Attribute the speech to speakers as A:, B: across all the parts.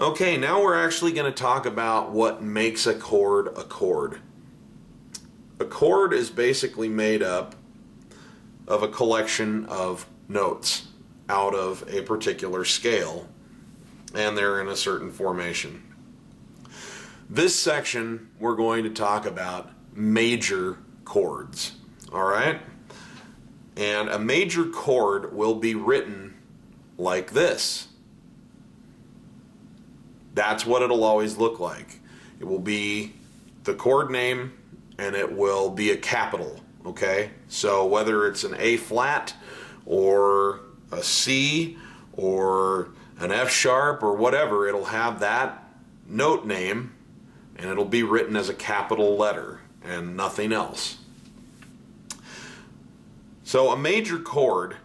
A: Okay, now we're actually going to talk about what makes a chord a chord. A chord is basically made up of a collection of notes out of a particular scale, and they're in a certain formation. This section we're going to talk about major chords, all right? And a major chord will be written like this. That's what it'll always look like. It will be the chord name and it will be a capital, okay? So whether it's an A flat or a C or an F sharp or whatever, it'll have that note name and it'll be written as a capital letter and nothing else. So a major chord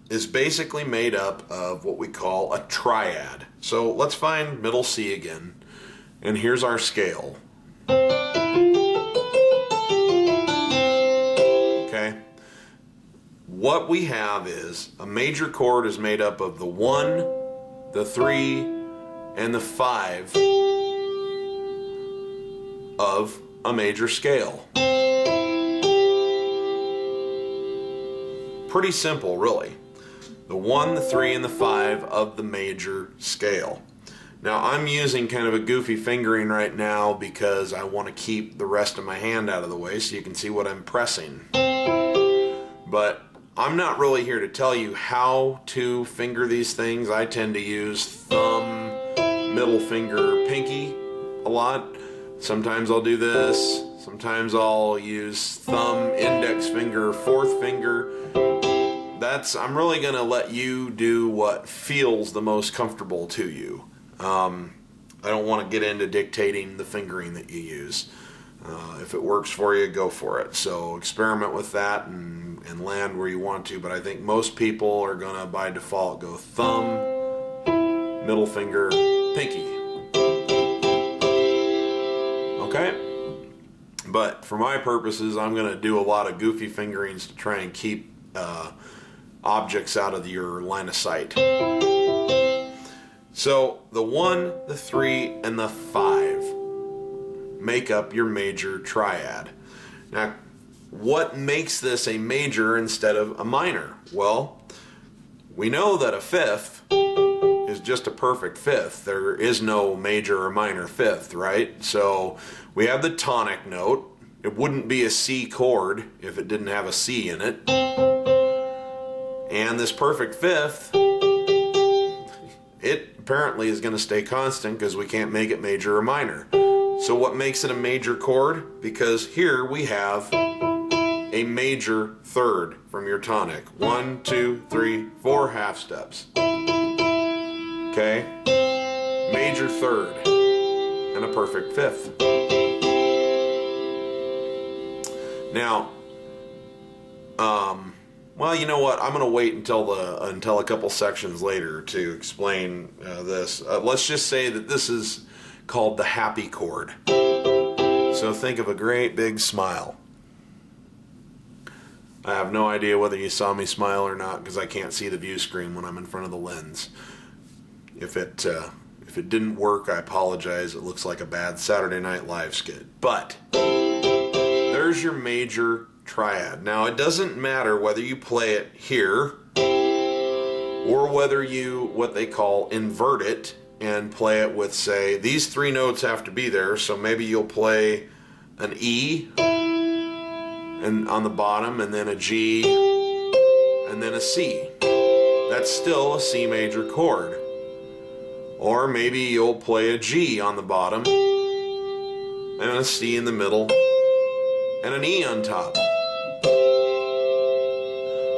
A: is basically made up of what we call a triad. So let's find middle C again, and here's our scale. Okay? What we have is a major chord is made up of the 1, the 3, and the 5 of a major scale. Pretty simple, really. The 1, the 3, and the 5 of the major scale. Now I'm using kind of a goofy fingering right now because I want to keep the rest of my hand out of the way so you can see what I'm pressing. But I'm not really here to tell you how to finger these things. I tend to use thumb, middle finger, pinky a lot. Sometimes I'll do this. Sometimes I'll use thumb, index finger, fourth finger. I'm really going to let you do what feels the most comfortable to you. I don't want to get into dictating the fingering that you use. If it works for you, go for it. So experiment with that and land where you want to, but I think most people are going to, by default, go thumb, middle finger, pinky. Okay? But for my purposes, I'm going to do a lot of goofy fingerings to try and keep objects out of your line of sight. So the 1, the 3, and the 5 make up your major triad. Now, what makes this a major instead of a minor? Well, we know that a fifth is just a perfect fifth. There is no major or minor fifth, right? So we have the tonic note. It wouldn't be a C chord if it didn't have a C in it. And this perfect fifth, it apparently is going to stay constant because we can't make it major or minor. So what makes it a major chord? Because here we have a major third from your tonic. 1, 2, 3, 4 half steps. Okay? Major third and a perfect fifth. Now, well, you know what? I'm going to wait until a couple sections later to explain this. Let's just say that this is called the Happy Chord. So think of a great big smile. I have no idea whether you saw me smile or not because I can't see the view screen when I'm in front of the lens. If it didn't work, I apologize. It looks like a bad Saturday Night Live skit. But there's your major triad. Now it doesn't matter whether you play it here or whether you, what they call, invert it and play it with, say, these 3 notes have to be there, so maybe you'll play an E and on the bottom and then a G and then a C. That's still a C major chord. Or maybe you'll play a G on the bottom and a C in the middle and an E on top.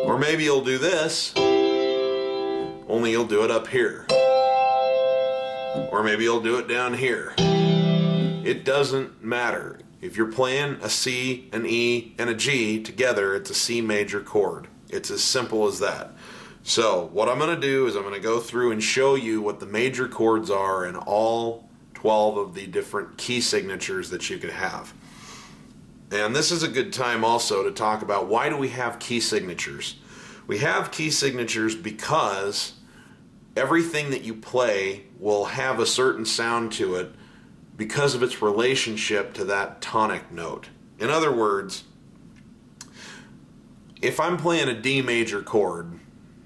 A: Or maybe you'll do this, only you'll do it up here. Or maybe you'll do it down here. It doesn't matter. If you're playing a C, an E, and a G together, it's a C major chord. It's as simple as that. So what I'm going to do is I'm going to go through and show you what the major chords are in all 12 of the different key signatures that you could have. And this is a good time also to talk about why do we have key signatures. We have key signatures because everything that you play will have a certain sound to it because of its relationship to that tonic note. In other words, if I'm playing a D major chord,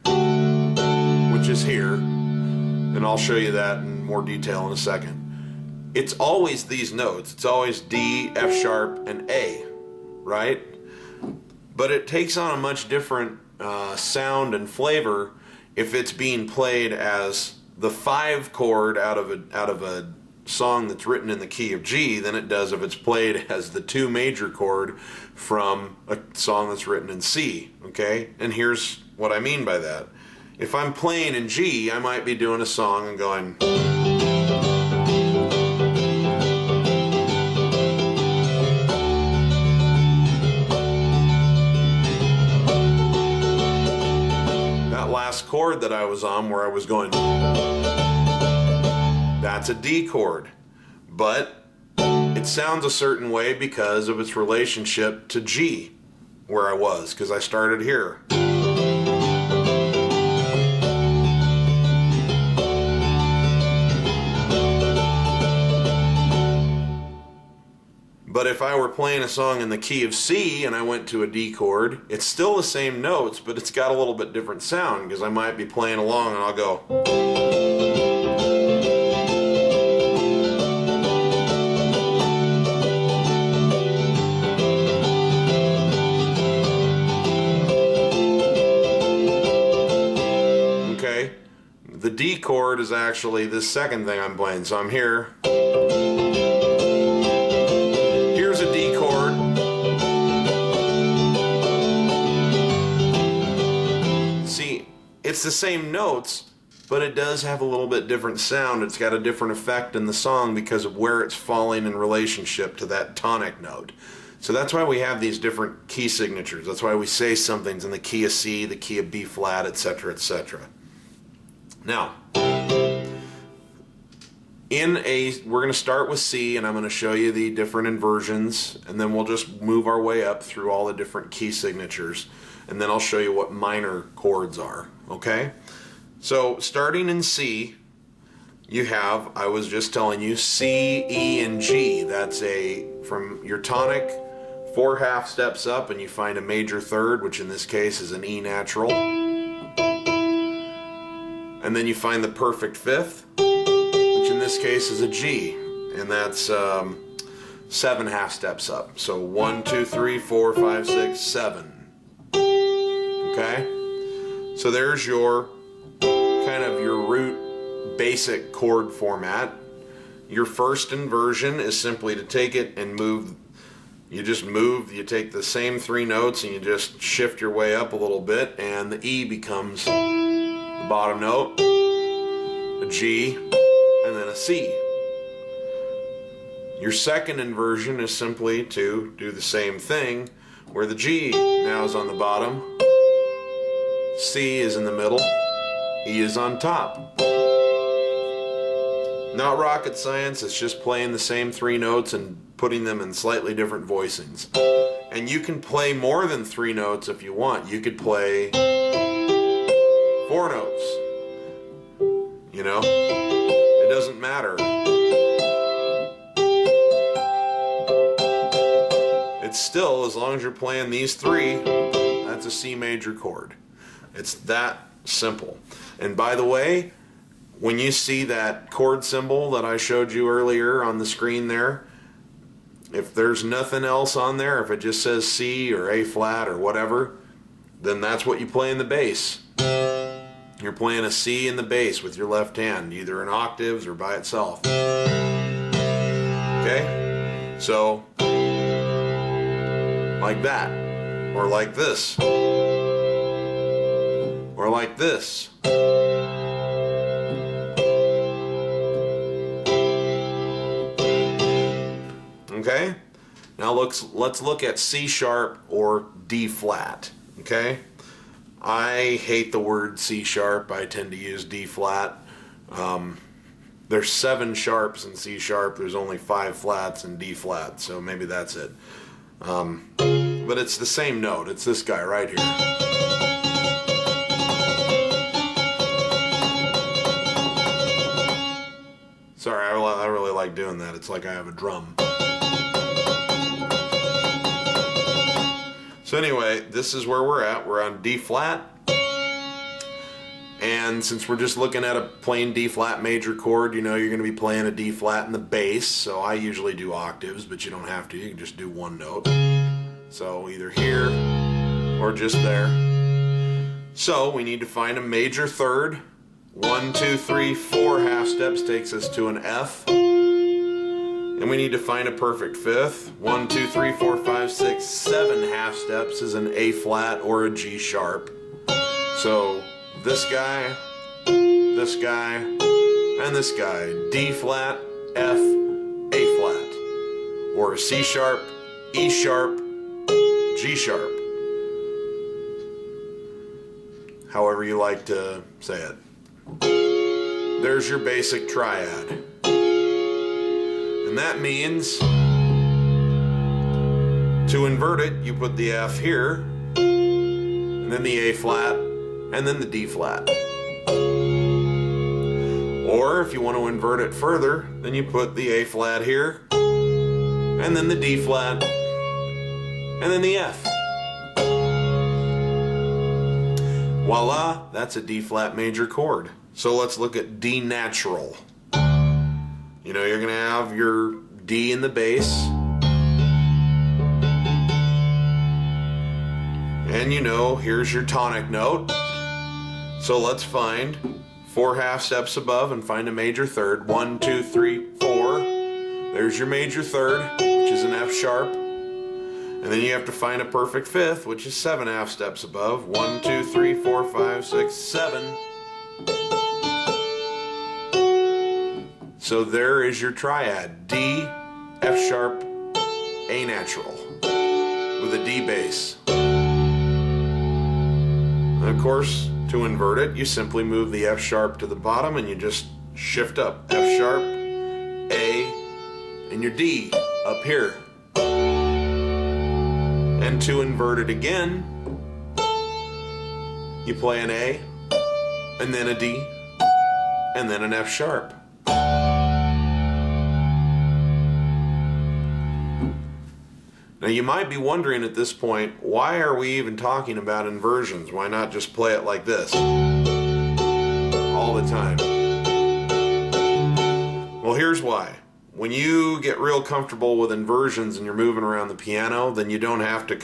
A: which is here, and I'll show you that in more detail in a second, it's always these notes. It's always D, F sharp, and A, right? But it takes on a much different sound and flavor if it's being played as the 5 chord out of a song that's written in the key of G than it does if it's played as the 2 major chord from a song that's written in C, okay? And here's what I mean by that. If I'm playing in G, I might be doing a song and going... That last chord that I was on where I was going... That's a D chord, but it sounds a certain way because of its relationship to G, where I was, because I started here. But if I were playing a song in the key of C and I went to a D chord, it's still the same notes, but it's got a little bit different sound, because I might be playing along and I'll go... The D chord is actually this second thing I'm playing, so I'm here. Here's a D chord. See, it's the same notes, but it does have a little bit different sound. It's got a different effect in the song because of where it's falling in relationship to that tonic note. So that's why we have these different key signatures. That's why we say something's in the key of C, the key of B flat, etc., etc. Now, we're going to start with C, and I'm going to show you the different inversions, and then we'll just move our way up through all the different key signatures, and then I'll show you what minor chords are, okay? So, starting in C, you have, I was just telling you, C, E, and G. That's from your tonic, 4 half steps up, and you find a major third, which in this case is an E natural. And then you find the perfect 5th, which in this case is a G, and that's 7 half steps up. So 1, 2, 3, 4, 5, 6, 7. Okay? So there's your kind of your root basic chord format. Your first inversion is simply to take it and move. You just move, you take the same 3 notes and you just shift your way up a little bit, and the E becomes the bottom note, a G, and then a C. Your second inversion is simply to do the same thing, where the G now is on the bottom, C is in the middle, E is on top. Not rocket science, it's just playing the same 3 notes and putting them in slightly different voicings. And you can play more than 3 notes if you want. You could play 4 notes. You know? It doesn't matter. It's still, as long as you're playing these 3, that's a C major chord. It's that simple. And by the way, when you see that chord symbol that I showed you earlier on the screen there, if there's nothing else on there, if it just says C or A flat or whatever, then that's what you play in the bass. You're playing a C in the bass with your left hand, either in octaves or by itself. Okay? So, like that. Or like this. Or like this. Okay? Now let's look at C sharp or D flat. Okay? I hate the word C sharp. I tend to use D flat. There's 7 sharps in C sharp. There's only 5 flats in D flat. So maybe that's it. But it's the same note. It's this guy right here. Sorry, I really like doing that. It's like I have a drum. So anyway, this is where we're at. We're on D flat. And since we're just looking at a plain D flat major chord, you know you're going to be playing a D flat in the bass. So I usually do octaves, but you don't have to. You can just do one note. So either here or just there. So we need to find a major third. 1, 2, 3, 4 half steps takes us to an F. And we need to find a perfect fifth. 1, 2, 3, 4, 5, 6, 7 half steps is an A flat or a G sharp. So this guy, and this guy. D flat, F, A flat. Or C sharp, E sharp, G sharp. However you like to say it. There's your basic triad. And that means to invert it, you put the F here, and then the A flat, and then the D flat. Or if you want to invert it further, then you put the A flat here, and then the D flat, and then the F. Voila, that's a D flat major chord. So let's look at D natural. You know, you're going to have your D in the bass. And you know, here's your tonic note. So let's find 4 half steps above and find a major third. 1, 2, 3, 4. There's your major third, which is an F sharp. And then you have to find a perfect fifth, which is 7 half steps above. 1, 2, 3, 4, 5, 6, 7. So there is your triad. D, F sharp, A natural, with a D bass. And of course, to invert it, you simply move the F sharp to the bottom and you just shift up. F sharp, A, and your D up here. And to invert it again, you play an A, and then a D, and then an F sharp. Now you might be wondering at this point, why are we even talking about inversions? Why not just play it like this all the time? Well, here's why. When you get real comfortable with inversions and you're moving around the piano, then you don't have to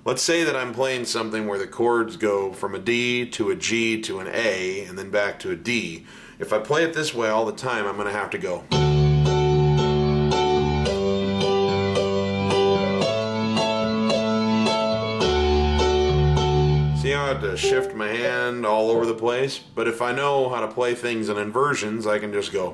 A: Let's say that I'm playing something where the chords go from a D to a G to an A and then back to a D. If I play it this way all the time, I'm going to have to go. See how I have to shift my hand all over the place? But if I know how to play things in inversions, I can just go.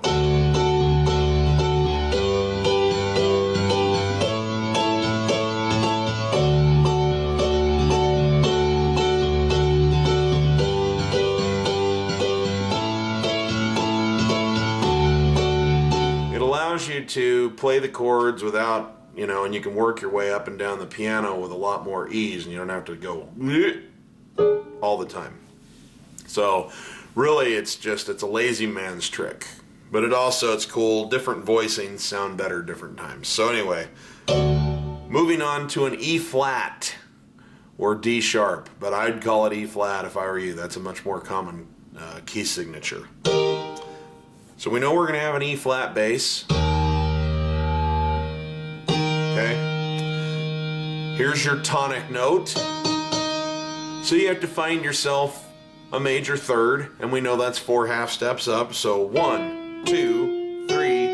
A: You to play the chords without, you know, and you can work your way up and down the piano with a lot more ease, and you don't have to go all the time. So really it's a lazy man's trick, but it's cool. Different voicings sound better different times. So anyway, moving on to an E flat or D sharp, but I'd call it E flat if I were you. That's a much more common key signature. So we know we're going to have an E flat bass. Okay. Here's your tonic note. So you have to find yourself a major third, and we know that's 4 half steps up. So 1, 2, 3,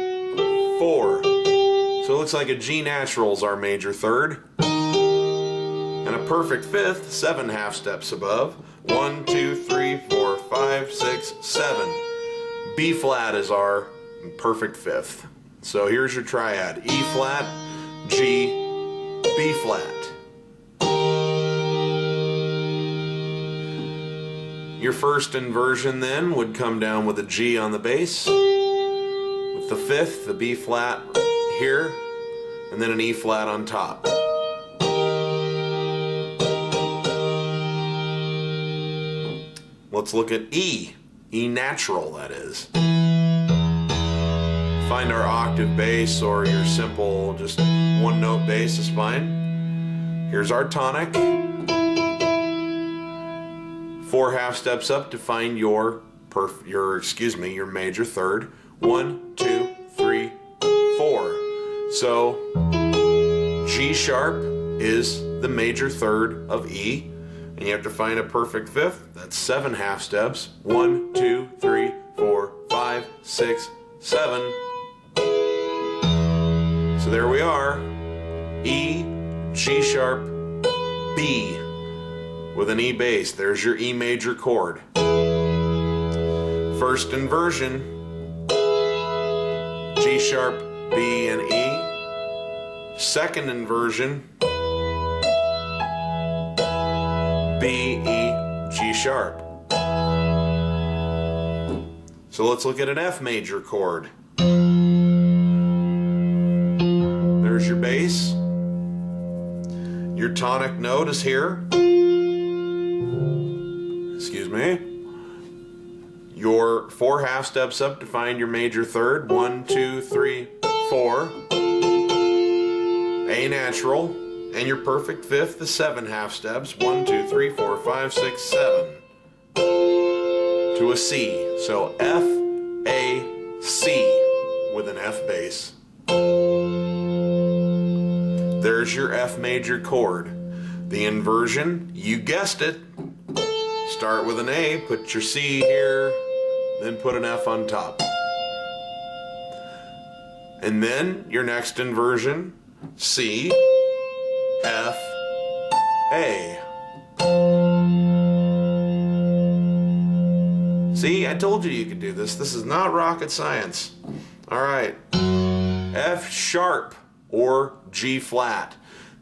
A: 4. So it looks like a G natural is our major third. And a perfect fifth, 7 half steps above. 1, 2, 3, 4, 5, 6, 7. B flat is our perfect fifth. So here's your triad. E flat, G, B flat. Your first inversion then would come down with a G on the bass, with the fifth, the B flat here, and then an E flat on top. Let's look at E. E natural, that is. find our octave bass or your simple just one note bass is fine. Here's our tonic. 4 half steps up to find your major third. 1, 2, 3, 4. So G sharp is the major third of E, and you have to find a perfect fifth. That's 7 half steps. 1, 2, 3, 4, 5, 6, 7. So there we are. E, G sharp, B with an E bass. There's your E major chord. First inversion, G sharp, B, and E. Second inversion, B, E, G sharp. So let's look at an F major chord. There's your bass. Your tonic note is here. Excuse me. Your 4 half steps up to find your major third. 1, 2, 3, 4. A natural. And your perfect fifth, the 7 half steps. 1, 2, 3, 4, 5, 6, 7. To a C. So F, A, C with an F bass. There's your F major chord. The inversion, you guessed it. Start with an A, put your C here, then put an F on top. And then your next inversion, C, F, A. See, I told you could do this. This is not rocket science. All right. F sharp or G flat.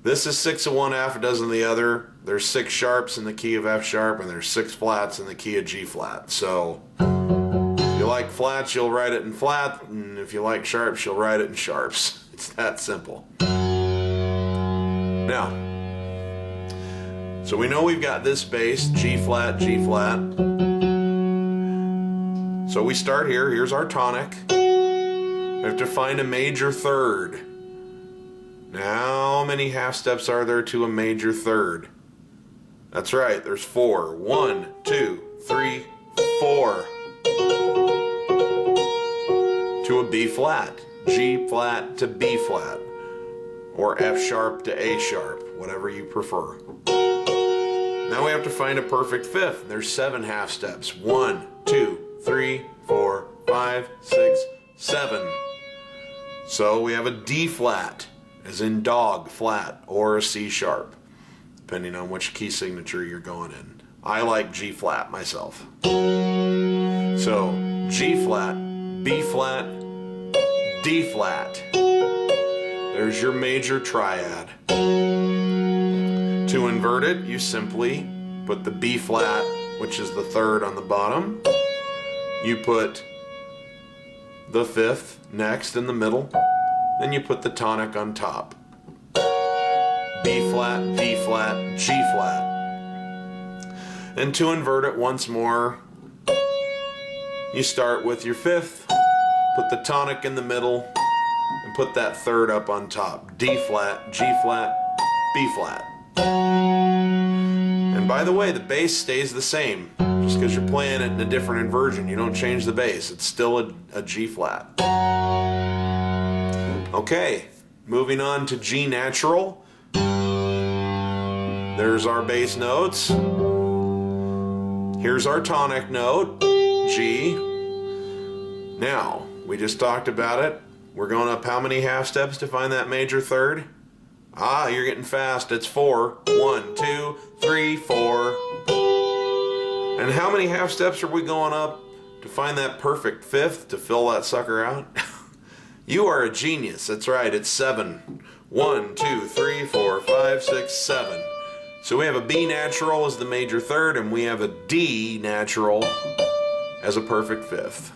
A: This is 6 of one, half a dozen of the other. There's 6 sharps in the key of F sharp, and there's 6 flats in the key of G flat. So if you like flats, you'll write it in flat, and if you like sharps, you'll write it in sharps. It's that simple. Now, so we know we've got this bass, G flat, G flat. So we start here. Here's our tonic. We have to find a major third. Now, how many half steps are there to a major third? That's right, there's 4. 1, 2, 3, 4. To a B flat, G flat to B flat, or F sharp to A sharp, whatever you prefer. Now we have to find a perfect fifth. There's 7 half steps. 1, 2, 3, 4, 5, 6, 7. So we have a D flat, as in dog flat, or a C sharp, depending on which key signature you're going in. I like G flat myself. So G flat, B flat, D flat. There's your major triad. To invert it, you simply put the B flat, which is the third on the bottom. You put the fifth next in the middle. Then you put the tonic on top. B flat, D flat, G flat. And to invert it once more, you start with your fifth, put the tonic in the middle, and put that third up on top. D flat, G flat, B flat. And by the way, the bass stays the same. Just because you're playing it in a different inversion, you don't change the bass. It's still a G flat. Okay, moving on to G natural. There's our bass notes. Here's our tonic note, G. Now, we just talked about it. We're going up how many half steps to find that major third? Ah, you're getting fast. It's 4. 1, 2, 3, 4. And how many half steps are we going up to find that perfect fifth to fill that sucker out? You are a genius. That's right. It's 7. 1, 2, 3, 4, 5, 6, 7. So we have a B natural as the major third, and we have a D natural as a perfect fifth.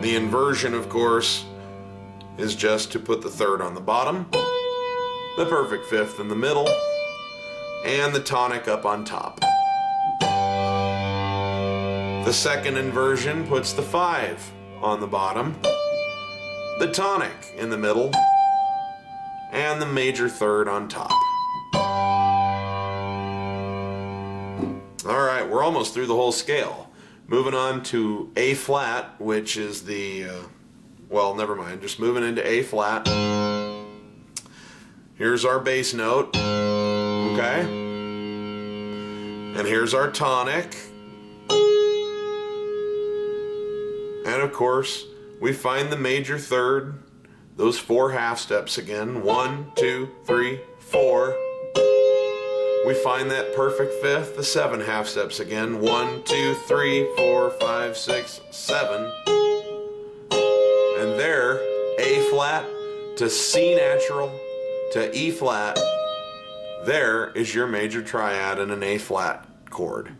A: The inversion, of course, is just to put the third on the bottom, the perfect fifth in the middle, and the tonic up on top. The second inversion puts the 5 on the bottom, the tonic in the middle, and the major third on top. Alright, we're almost through the whole scale. Moving on to A flat, which is the, well, never mind, just moving into A flat. Here's our bass note, okay? And here's our tonic. And of course, we find the major third, those 4 half steps again. 1, 2, 3, 4. We find that perfect fifth, the 7 half steps again. 1, 2, 3, 4, 5, 6, 7. And there, A flat to C natural to E flat, there is your major triad in an A flat chord.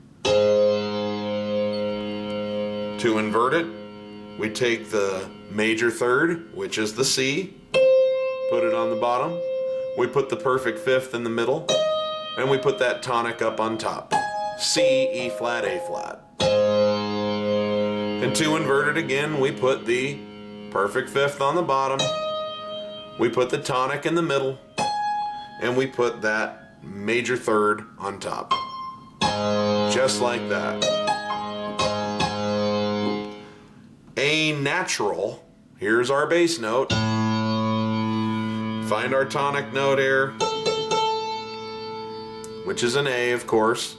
A: To invert it, we take the major third, which is the C, put it on the bottom. We put the perfect fifth in the middle, and we put that tonic up on top. C, E flat, A flat. And to invert it again, we put the perfect fifth on the bottom. We put the tonic in the middle, and we put that major third on top. Just like that. A natural, here's our bass note. Find our tonic note here, which is an A, of course.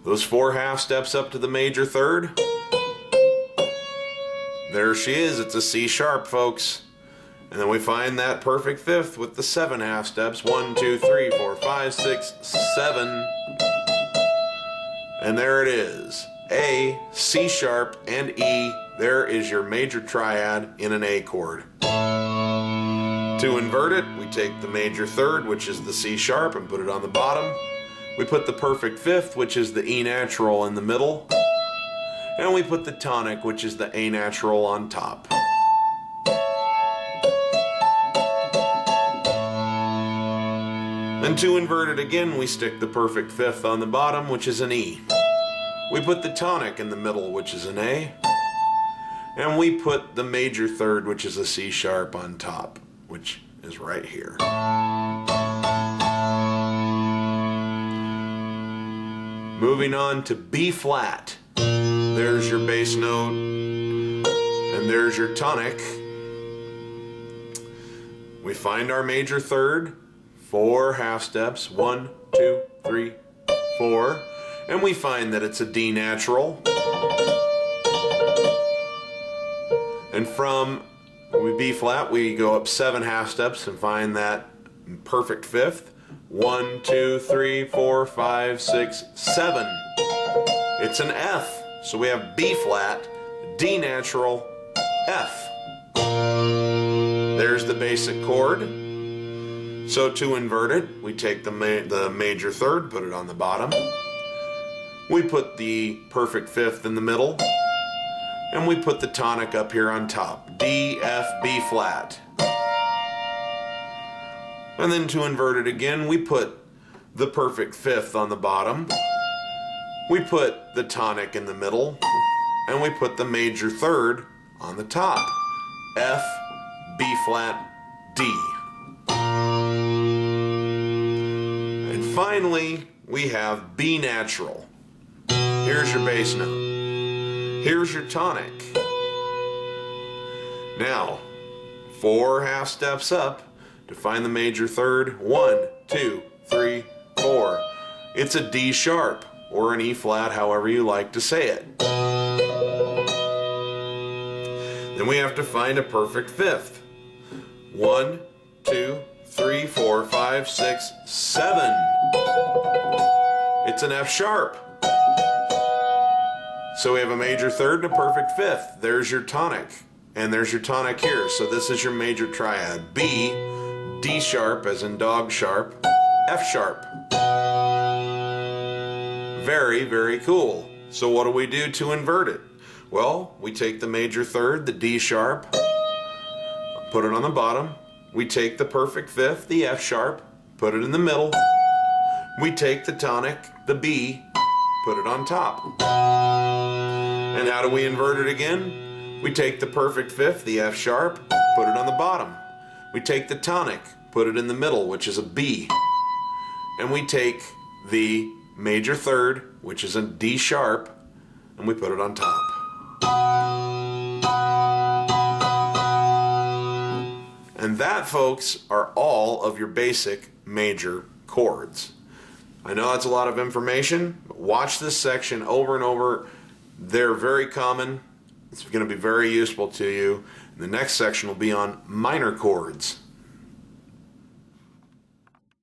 A: Those 4 half steps up to the major third. There she is, it's a C sharp, folks. And then we find that perfect fifth with the 7 half steps. 1, 2, 3, 4, 5, 6, 7. And there it is. A, C sharp, and E. There is your major triad in an A chord. To invert it, we take the major third, which is the C sharp, and put it on the bottom. We put the perfect fifth, which is the E natural, in the middle. And we put the tonic, which is the A natural, on top. And to invert it again, we stick the perfect fifth on the bottom, which is an E. We put the tonic in the middle, which is an A. And we put the major third, which is a C sharp, on top, which is right here. Moving on to B flat. There's your bass note, and there's your tonic. We find our major third, 4 half steps, 1, 2, 3, 4, and we find that it's a D natural. And from B flat, we go up 7 half steps and find that perfect fifth. 1, 2, 3, 4, 5, 6, 7. It's an F. So we have B flat, D natural, F. There's the basic chord. So to invert it, we take the major third, put it on the bottom. We put the perfect fifth in the middle. And we put the tonic up here on top. D, F, B flat. And then to invert it again, we put the perfect fifth on the bottom. We put the tonic in the middle. And we put the major third on the top. F, B flat, D. And finally, we have B natural. Here's your bass note. Here's your tonic. Now, 4 half steps up to find the major third. 1, 2, 3, 4. It's a D sharp or an E flat, however you like to say it. Then we have to find a perfect fifth. 1, 2, 3, 4, 5, 6, 7. It's an F sharp. So we have a major third and a perfect fifth. There's your tonic. And there's your tonic here. So this is your major triad. B, D sharp, as in dog sharp, F sharp. Very, very cool. So what do we do to invert it? Well, we take the major third, the D sharp, put it on the bottom. We take the perfect fifth, the F sharp, put it in the middle. We take the tonic, the B, put it on top. And how do we invert it again? We take the perfect fifth, the F sharp, put it on the bottom. We take the tonic, put it in the middle, which is a B. And we take the major third, which is a D sharp, and we put it on top. And that, folks, are all of your basic major chords. I know that's a lot of information, but watch this section over and over. They're very common. It's going to be very useful to you. The next section will be on minor chords.